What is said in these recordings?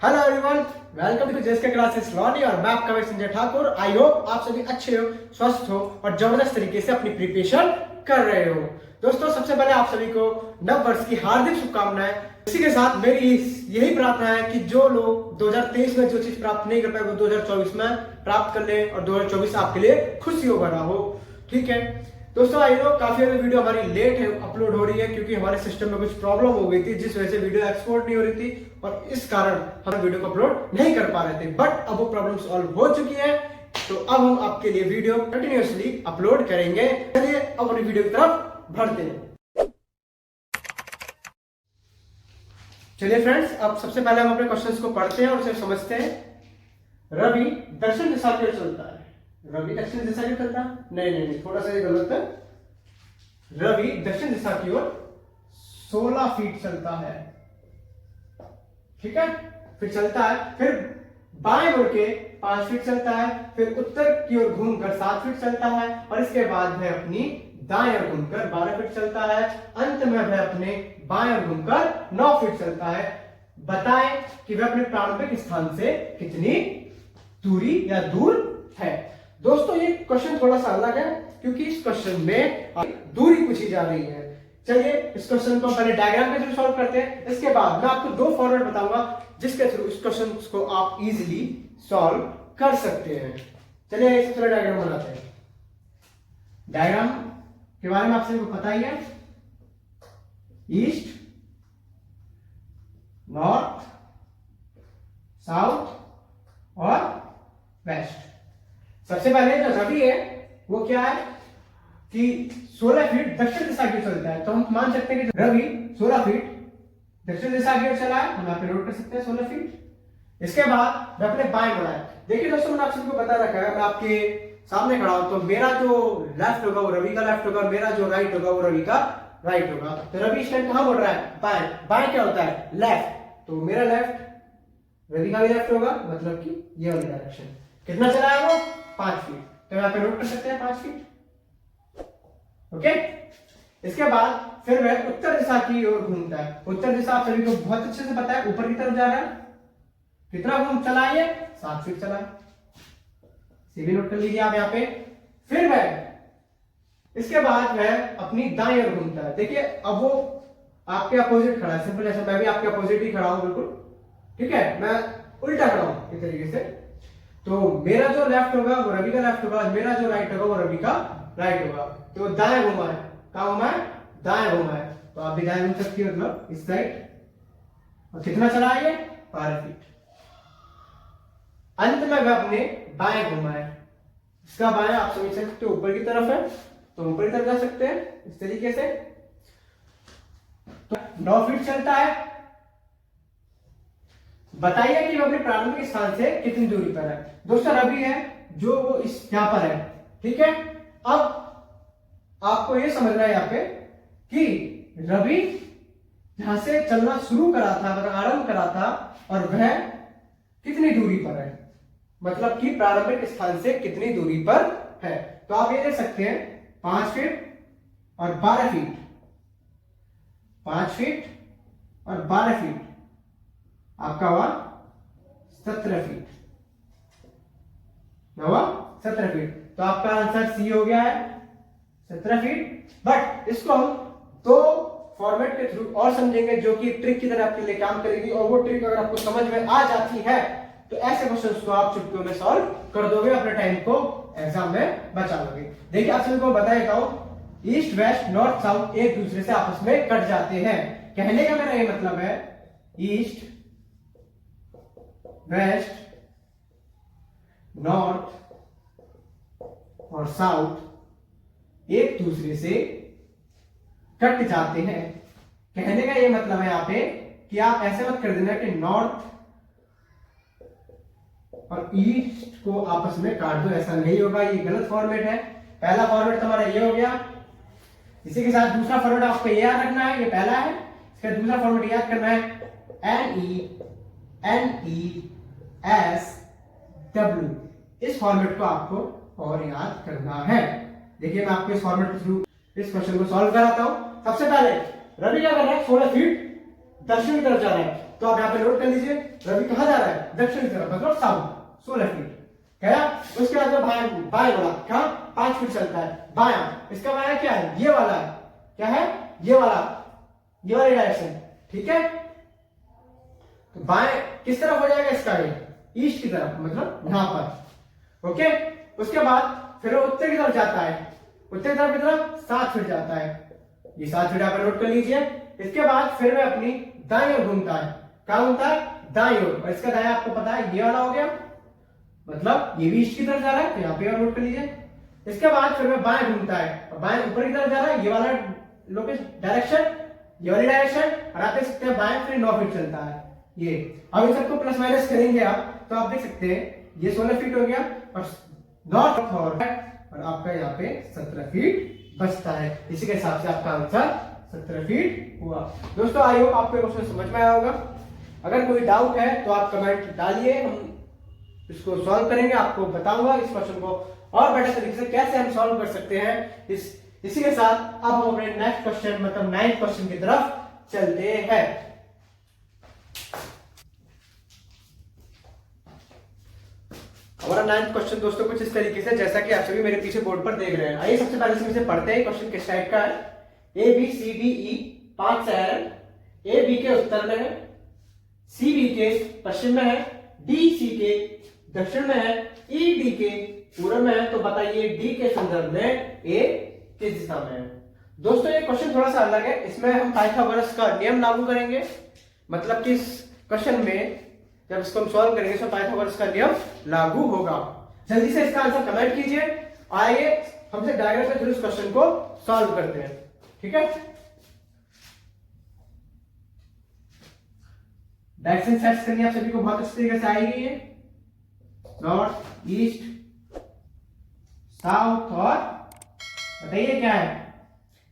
Hello everyone, welcome to JSK classes लॉनी और मैं आपका भाई संजय ठाकुर। आई होप आप सभी अच्छे हो, स्वस्थ हो और जबरदस्त तरीके से अपनी प्रिपरेशन कर रहे हो। दोस्तों, सबसे पहले आप सभी को नव वर्ष की हार्दिक शुभकामनाएं। इसी के साथ मेरी यही प्रार्थना है कि जो लोग 2023 में जो चीज प्राप्त नहीं कर पाए वो 2024 में प्राप्त कर ले और 2024 आपके लिए खुशियों भरा हो। ठीक है दोस्तों, आई नो काफी सारी वीडियो हमारी लेट है अपलोड हो रही है क्योंकि हमारे सिस्टम में कुछ प्रॉब्लम हो गई थी जिस वजह से वीडियो एक्सपोर्ट नहीं हो रही थी और इस कारण हम वीडियो को अपलोड नहीं कर पा रहे थे। बट अब वो प्रॉब्लम सॉल्व हो चुकी है, तो अब हम आपके लिए वीडियो कंटिन्यूअसली अपलोड करेंगे। चलिए अब अपनी वीडियो की तरफ बढ़ते हैं। चलिए फ्रेंड्स, अब सबसे पहले हम अपने क्वेश्चंस को पढ़ते हैं और उसे समझते हैं। रवि दक्षिण दिशा की ओर चलता है। रवि दक्षिण दिशा की ओर चलता है? नहीं, थोड़ा सा ये गलत है। रवि दक्षिण दिशा की ओर 16 फीट चलता है। ठीक है, फिर चलता है, फिर बाएं मुड़ के 5 फीट चलता है, फिर उत्तर की ओर घूमकर 7 फीट चलता है और इसके बाद वह अपनी दाएं ओर घूमकर 12 फीट चलता है। अंत में वह अपने बाएं ओर घूमकर 9 फीट चलता है। बताएं कि वह अपने प्रारंभिक स्थान से कितनी दूरी या दूर है। दोस्तों, ये क्वेश्चन थोड़ा सा अलग है क्योंकि इस क्वेश्चन में दूरी पूछी जा रही है। चलिए इस क्वेश्चन को पहले डायग्राम के थ्रू सॉल्व करते हैं। इसके बाद मैं आपको 2 फॉर्मेट बताऊंगा जिसके थ्रू इस क्वेश्चन को आप इजीली सॉल्व कर सकते हैं। चलिए इस तरह डायग्राम बनाते हैं। डायग्राम के बारे में आप सभी को पता ही है। ईस्ट, नॉर्थ, साउथ और वेस्ट। सबसे पहले जो रवि है वो क्या है कि 16 फीट दक्षिण दिशा की ओर चलता है, तो हम मान सकते हैं कि रवि 16 फीट दक्षिण दिशा की ओर चला है। हम यहाँ पे नोट कर सकते हैं 16 फीट। इसके बाद वह अपने बाएं मुड़ा है। देखिए दोस्तों, मैंने आप सबको बता रखा है, मैं आपके सामने खड़ा हूं तो मेरा जो लेफ्ट होगा वो रवि का लेफ्ट होगा, मेरा जो राइट होगा वो रवि का राइट होगा। तो रवि इस टाइम कहां मुड़ रहा है? बाएं। बाएं क्या होता है? लेफ्ट। तो मेरा लेफ्ट रवि का भी लेफ्ट होगा, मतलब कि ये वाली डायरेक्शन। कितना चला है वो? 5 फीट। तो यहाँ पे नोट कर सकते हैं 5 फीट। ओके, इसके बाद फिर वह उत्तर दिशा की ओर घूमता है। उत्तर दिशा आप सभी को बहुत अच्छे से पता है, ऊपर की तरफ जा रहा है। कितना घूम चला है? 7 फीट चला है। भी नोट कर लीजिए आप यहाँ पे। फिर वह इसके बाद वह अपनी दाएं ओर घूमता है। देखिए अब वो आपके अपोजिट खड़ा है, सिंपल जैसे मैं भी आपके अपोजिट ही खड़ा हूं बिल्कुल। ठीक है, मैं उल्टा खड़ा हूं इस तरीके से। तो मेरा जो लेफ्ट होगा वो रवि का लेफ्ट होगा, मेरा जो राइट होगा वो रवि का राइट होगा। तो दाएं घुमा है। कहां घुमा है? दाएं घुमा है। तो आप भी दाएं घूम सकती हो, मतलब इस साइड। और कितना चला है ये? 12 फीट। अंत में वह अपने बाएं घुमा है। इसका बाएं आप समझ सकते हो ऊपर की तरफ है, तो ऊपर की तरफ जा सकते हैं इस तरीके से। तो 9 फीट चलता है। बताइए कि वह अपने प्रारंभिक स्थान से कितनी दूरी पर है। दोस्तों, रवि है जो वो इस यहां पर है। ठीक है, अब आपको यह समझना है यहाँ पे कि रवि यहां से चलना शुरू करा था, मतलब आरंभ करा था, और वह कितनी दूरी पर है, मतलब कि प्रारंभिक स्थान से कितनी दूरी पर है। तो आप ये देख सकते हैं 5 फीट और 12 फीट। 5 फीट और 12 फीट आपका हुआ 17 फीट। हुआ 17 फीट। तो आपका आंसर सी हो गया है, 17 फीट। बट इसको हम 2 फॉर्मेट के थ्रू और समझेंगे जो कि ट्रिक की तरह आपके लिए काम करेगी। और वो ट्रिक अगर आपको समझ में आ जाती है तो ऐसे क्वेश्चंस को आप चुटकियों में सॉल्व कर दोगे, अपने टाइम को एग्जाम में बचा लोगे। देखिए आप सभी को बता देता हूं, ईस्ट, वेस्ट, नॉर्थ, साउथ एक दूसरे से आपस में कट जाते हैं। कहने का मेरा ये मतलब है ईस्ट, वेस्ट, नॉर्थ और साउथ एक दूसरे से कट जाते हैं। कहने का ये मतलब है यहाँ पे कि आप ऐसे मत कर देना कि नॉर्थ और ईस्ट को आपस में काट दो, ऐसा नहीं होगा। ये गलत फॉर्मेट है। पहला फॉर्मेट तुम्हारा ये हो गया। इसी के साथ दूसरा फॉर्मेट आपको ये याद रखना है, ये पहला है। इसका दूसरा फॉर्मेट याद करना है NENESW। इस फॉर्मेट को आपको और याद करना है। देखिए मैं आपको इस फॉर्मेट के थ्रू इस क्वेश्चन को सॉल्व कराता हूं। सबसे पहले रवि क्या कर रहा है? 16 फीट दक्षिण की तरफ जा रहा है, तो आप यहाँ पे नोट कर लीजिए रवि कहाँ जा रहा है, दक्षिण की तरफ, मतलब साउथ 16 फीट। क्या उसके बाद बाएं वाला कहाँ 5 फीट चलता है, बायां, इसका बायां क्या है, ये वाला है, क्या है, ये वाली डायरेक्शन, ठीक है। तो बाएं किस तरफ हो जाएगा इसका, ये ईस्ट की तरफ, मतलब यहां पर, ओके। उसके बाद फिर उत्तर की तरफ जाता है, उत्तर की तरफ 7 फीट जाता है, ये 7 फीट आप नोट कर लीजिए। इसके बाद फिर वह अपनी दाईं ओर घूमता है, कहां घूमता है, दाईं ओर, और इसका दायां आपको पता है ये वाला हो गया, मतलब ये भी ईस्ट की तरफ जा रहा है, तो यहाँ पे नोट कर लीजिए। इसके बाद फिर वह बाएं घूमता है, और बाएं ऊपर की तरफ जा रहा है, ये वाला लोकेशन डायरेक्शन, ये वाली डायरेक्शन, और आप देख सकते हैं बाएं फिर 9 फीट चलता है ये। अब इन सबको प्लस माइनस करेंगे आप, तो आप देख सकते हैं ये 16 फीट हो गया, और नॉर्थ और आपका यहाँ पे 17 फीट बचता है। इसी के हिसाब से आपका आंसर 17 फीट हुआ। दोस्तों आई होप आपको क्वेश्चन समझ में आया होगा। अगर कोई डाउट है तो आप कमेंट डालिए, हम इसको सॉल्व करेंगे, आपको बताऊंगा इस क्वेश्चन को और बेटर तरीके से कैसे हम सॉल्व कर सकते हैं। इसी के साथ अब हम अपने नेक्स्ट क्वेश्चन मतलब 9th क्वेश्चन की तरफ चलते हैं। हमारा 9th क्वेश्चन दोस्तों कुछ इस तरीके से, जैसा कि आप सभी मेरे पीछे बोर्ड पर देख रहे हैं। आइए सबसे पहले इसमें से पढ़ते हैं क्वेश्चन किस टाइप का है। A B C D E 5 शहर ए बी के उत्तर में है, सी बी के पश्चिम में है, डी सी के दक्षिण में है, ई डी के पूर्व में है। तो बताइए डी के संदर्भ में ए किस दिशा में है। दोस्तों ये क्वेश्चन थोड़ा सा अलग है, इसमें हम पाइथागोरस का नियम लागू करेंगे, मतलब कि इस क्वेश्चन में जब इसको हम सॉल्व करेंगे तो पाइथागोरस का नियम लागू होगा। जल्दी से इसका आंसर कमेंट कीजिए। आइए हमसे डायग्राम से इस क्वेश्चन को सॉल्व करते हैं, ठीक है। डायरेक्शन सेट करनी आप सभी को बहुत अच्छी तरीके से आएगी, ये नॉर्थ, ईस्ट, साउथ और बताइए क्या है,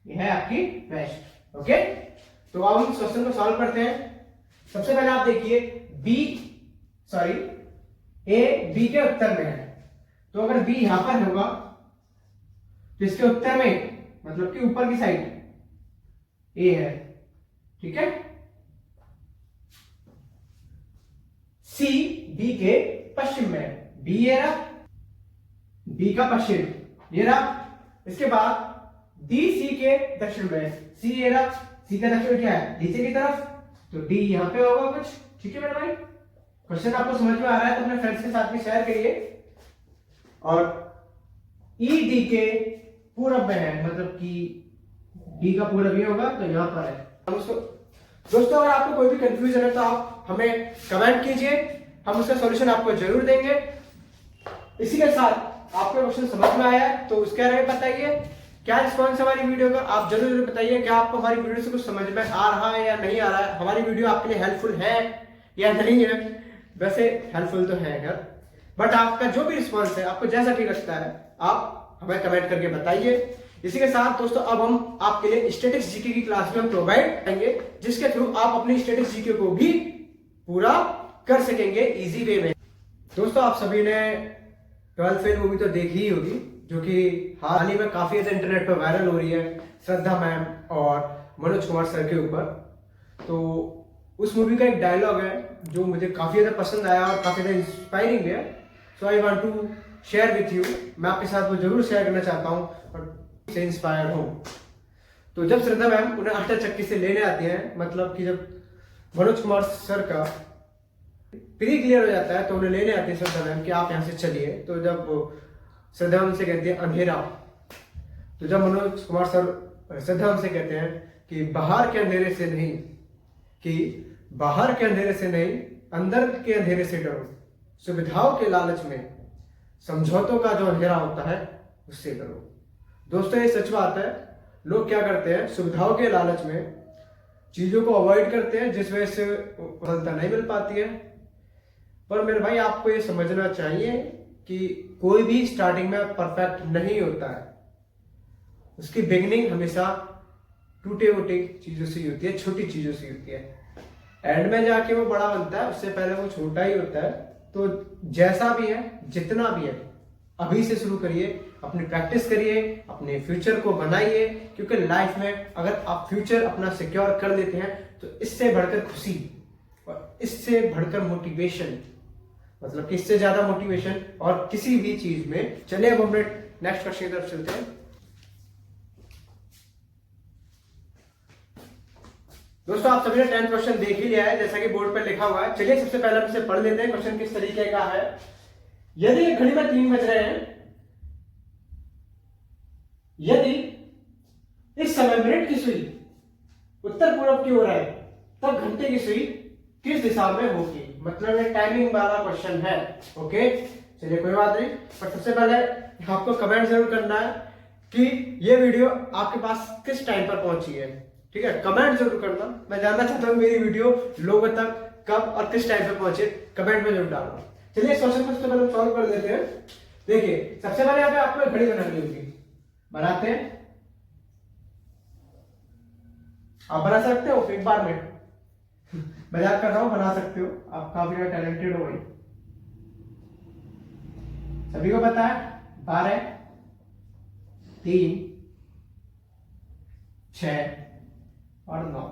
यह है आपकी वेस्ट, ओके। तो अब हम इस क्वेश्चन को सॉल्व करते हैं। सबसे पहले आप देखिए ए बी के उत्तर में है, तो अगर बी यहां पर होगा तो इसके उत्तर में मतलब कि ऊपर की साइड ए है, ठीक है। सी बी के पश्चिम में है, बी ये रहा, बी का पश्चिम ये रहा। इसके बाद डी सी के दक्षिण में है, सी ये रहा, सी का दक्षिण क्या है, नीचे की तरफ, तो डी यहां पे होगा कुछ, ठीक है मेरे भाई। क्वेश्चन आपको समझ में आ रहा है तो अपने फ्रेंड्स के साथ भी शेयर करिए। और ई डी के पूरब में है, मतलब कि डी का पूरब ये होगा, तो यहां पर है। हम उसको दोस्तों अगर आपको कोई भी कंफ्यूजन है तो आप हमें कमेंट कीजिए, हम उसका सॉल्यूशन आपको जरूर देंगे। इसी के साथ आपको क्वेश्चन समझ में आया है तो उसके बारे में बताइए, क्या रिस्पॉन्स हमारी वीडियो का, आप जरूर बताइए क्या आपको हमारी वीडियो से कुछ समझ में आ रहा है या नहीं आ रहा है, हमारी वीडियो आपके लिए हेल्पफुल है या नहीं है। वैसे हेल्पफुल तो है यार, बट आपका जो भी रिस्पॉन्स है, आपको जैसा ठीक लगता है आप हमें कमेंट करके बताइए। इसी के साथ दोस्तों अब हम आपके लिए स्टैटिक्स जीके की क्लास में प्रोवाइड करेंगे, जिसके थ्रू आप अपनी स्टैटिक्स जीके को भी पूरा कर सकेंगे इजी वे में। दोस्तों आप सभी ने 12th फेल मूवी तो देखी ही होगी, जो कि हाल ही में काफी ज्यादा इंटरनेट पर वायरल हो रही है, श्रद्धा मैम और मनोज कुमार सर के ऊपर। तो उस मूवी का एक डायलॉग है जो मुझे काफी ज्यादा पसंद आया और काफी ज्यादा इंस्पायरिंग है, so I want to share with you. मैं आपके साथ वो जरूर शेयर करना चाहता हूँ और से इंस्पायर हूँ। तो जब श्रद्धा मैम उन्हें आटा चक्की से लेने आती हैं, मतलब कि जब मनोज कुमार सर का प्री क्लियर हो जाता है तो उन्हें लेने आती है श्रद्धा मैम कि आप यहाँ से चलिए। तो जब श्रद्धा मैम से कहती है अंधेरा, तो जब मनोज कुमार सर श्रद्धा मैम से कहते हैं कि बाहर के अंधेरे से नहीं, कि बाहर के अंधेरे से नहीं अंदर के अंधेरे से डरो, सुविधाओं के लालच में समझौतों का जो अंधेरा होता है उससे डरो। दोस्तों ये सच बात है, लोग क्या करते हैं, सुविधाओं के लालच में चीजों को अवॉइड करते हैं, जिस वजह से सफलता नहीं मिल पाती है। पर मेरे भाई आपको ये समझना चाहिए कि कोई भी स्टार्टिंग में परफेक्ट नहीं होता है, उसकी बिगिनिंग हमेशा टूटे फूटे चीजों से होती है, छोटी चीजों से होती है, एंड में जाके वो बड़ा बनता है, उससे पहले वो छोटा ही होता है। तो जैसा भी है, जितना भी है, अभी से शुरू करिए, अपनी प्रैक्टिस करिए, अपने फ्यूचर को बनाइए, क्योंकि लाइफ में अगर आप फ्यूचर अपना सिक्योर कर लेते हैं तो इससे बढ़कर खुशी और इससे बढ़कर मोटिवेशन, मतलब कि इससे ज्यादा मोटिवेशन और किसी भी चीज में। चलिए अब हम नेक्स्ट क्वेश्चन की तरफ चलते हैं। दोस्तों आप सभी ने 10th क्वेश्चन देख ही लिया है जैसा कि बोर्ड पर लिखा हुआ है। चलिए सबसे पहले हम इसे पढ़ लेते हैं। क्वेश्चन किस तरीके का है। यदि एक घड़ी में 3 बज रहे हैं, यदि इस समय मिनट की सुई उत्तर पूर्व की ओर है, तब घंटे की सुई किस दिशा में होगी। मतलब ये टाइमिंग वाला क्वेश्चन है। ओके चलिए कोई बात नहीं, पर सबसे पहले आपको कमेंट जरूर करना है कि ये वीडियो आपके पास किस टाइम पर पहुंची है। ठीक है, कमेंट जरूर करना। मैं जानना चाहता हूँ मेरी वीडियो लोगों तक कब और किस टाइम पे पहुंचे, कमेंट में जरूर डालना। चलिए इस क्वेश्चन को सबसे पहले सॉल्व कर लेते हैं। देखिए सबसे पहले यहाँ पे आपको एक घड़ी बनानी होगी। बनाते हैं, आप बना सकते हो एक बार में। मजाक कर रहा हूं, बना सकते हो, आप काफी ज्यादा टैलेंटेड हो भाई। सभी को पता है 12, 3, 6 और 9।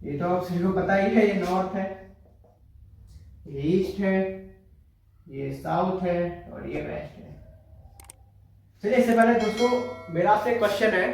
ये तो आप सभी को पता ही है। ये नॉर्थ है, ये ईस्ट है, ये साउथ है और ये वेस्ट है। चलिए इससे पहले दोस्तों मेरा आपसे क्वेश्चन है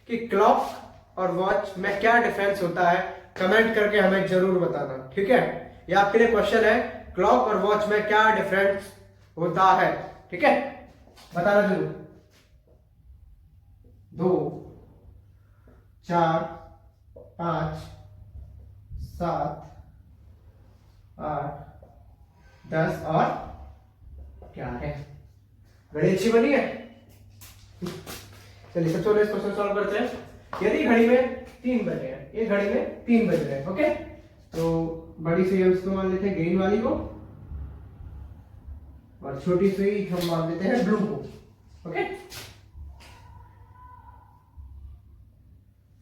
कि क्लॉक और वॉच में क्या डिफरेंस होता है, कमेंट करके हमें जरूर बताना। ठीक है, ये आपके लिए क्वेश्चन है, क्लॉक और वॉच में क्या डिफरेंस होता है। ठीक है, बताना जरूर। 2, 4, 5, 7, 8, 10 और क्या है। घड़ी अच्छी बनी है। चलिए सबसे पहले इस क्वेश्चन सॉल्व करते हैं। यदि घड़ी में 3 बजे हैं, ये घड़ी में 3 बज रहे हैं। ओके, तो बड़ी सुई हम इसको मान लेते हैं ग्रीन वाली को, और छोटी सुई हम मान लेते हैं ब्लू को। ओके,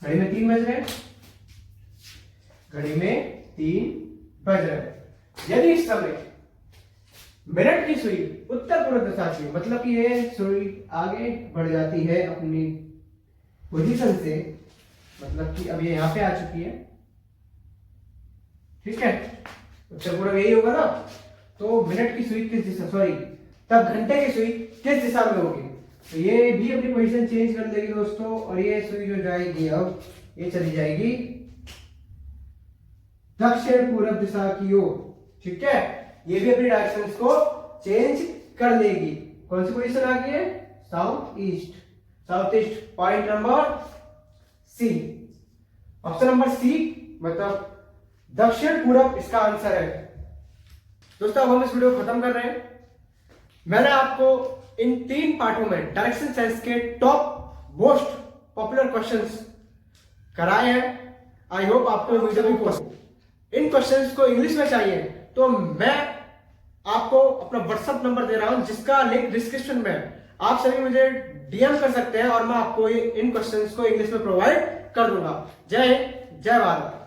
घड़ी में 3 बज रहे हैं, घड़ी में 3 बज रहे हैं। यदि इस समय मिनट की सुई उत्तर पूर्व दिशा की, मतलब कि ये सुई आगे बढ़ जाती है अपनी पोजीशन से, मतलब कि अब ये यहां पे आ चुकी है। ठीक है, उत्तर पूर्व यही होगा ना। तो मिनट की सुई किस दिशा, सॉरी तब घंटे की सुई किस दिशा में होगी। तो ये भी अपनी पोजीशन चेंज कर देगी दोस्तों, और ये सुई जो जाएगी अब ये चली जाएगी दक्षिण पूर्व दिशा की ओर। ठीक है, ये भी अपनी डायरेक्शन को चेंज कर लेगी। कौन सी पोजीशन आ गई है, south east. South east, point number C, option number C, मतलब दक्षिण पूर्व इसका आंसर है। दोस्तों अब हम इस वीडियो को खत्म कर रहे हैं। मैंने आपको इन 3 पार्टों में डायरेक्शन साइंस के टॉप मोस्ट पॉपुलर क्वेश्चंस कराए हैं। आई होप आपको वीडियो भी पसंद। इन क्वेश्चंस को इंग्लिश में चाहिए तो मैं आपको अपना व्हाट्सएप नंबर दे रहा हूं, जिसका लिंक डिस्क्रिप्शन में है। आप सभी मुझे डीएम कर सकते हैं और मैं आपको इन क्वेश्चंस को इंग्लिश में प्रोवाइड कर दूंगा। जय हिंद, जय भारत।